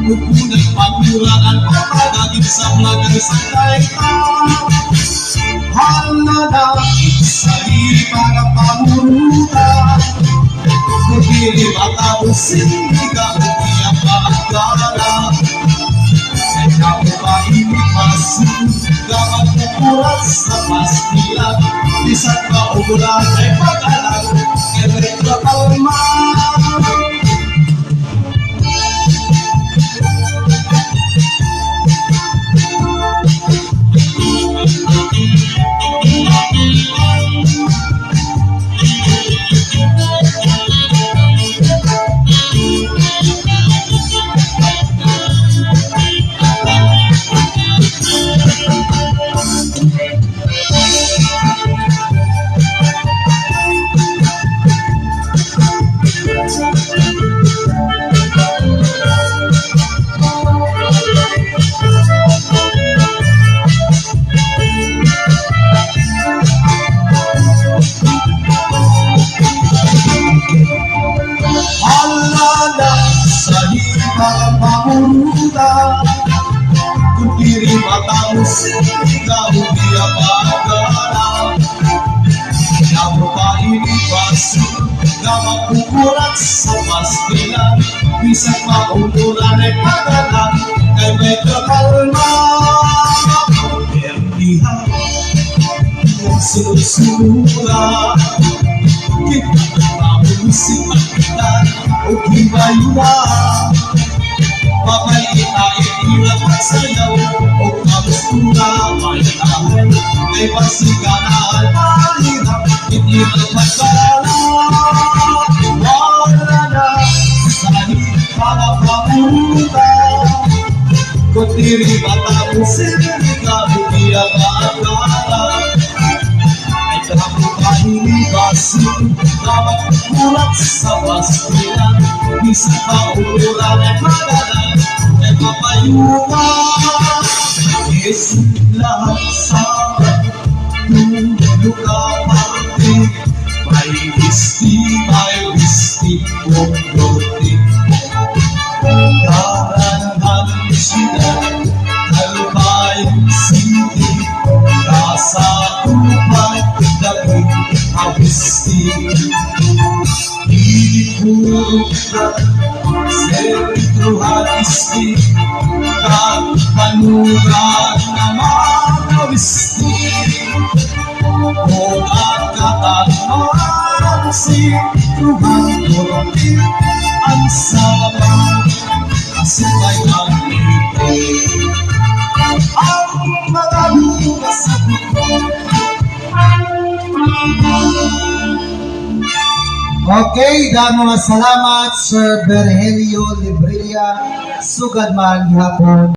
Upunay pagmuraan pagkagin sa mga sa kaita. Halala sarili para pamurutan. Kudiri matapos hindi ka umiya pagkala. Senya mo ba inipasin dapat kukulat sa pastilan. Isang kaugulan ay pag-alam Kaya kapalma. Kung diri matapos ikaw di apagana. Namu pa inipas na makukulat sa pastilan. Bisang maumulan ay pagalan kay may kakalma. Perdihan ang sunod-sunura. Kita mamusik ang kitan o kibayuan. Papalitain pagsayaw o kabustura may tahan kay pasiganaan palirap itinang magkala. Wala na sa mga pamuruta kung diri matapos ka bukiya maagala. Ay kahapagpahilibasin dapat kulat sa pastilan. Isang paulan ay pagalan ay papayungan. Yesu lahat sa dulo ka parte. May listi kong rote. Daranhan sila Kalbayang City. Nasa tupay daging abisti. Puruk sentro hatisti kag panugan na manawisti o agkatan si Tuhan Doroti ang sabang sukay ang iti ang mga lugas sa Okay, damo nga salamat Sir Virgilio Librilla, sugad man gihapon.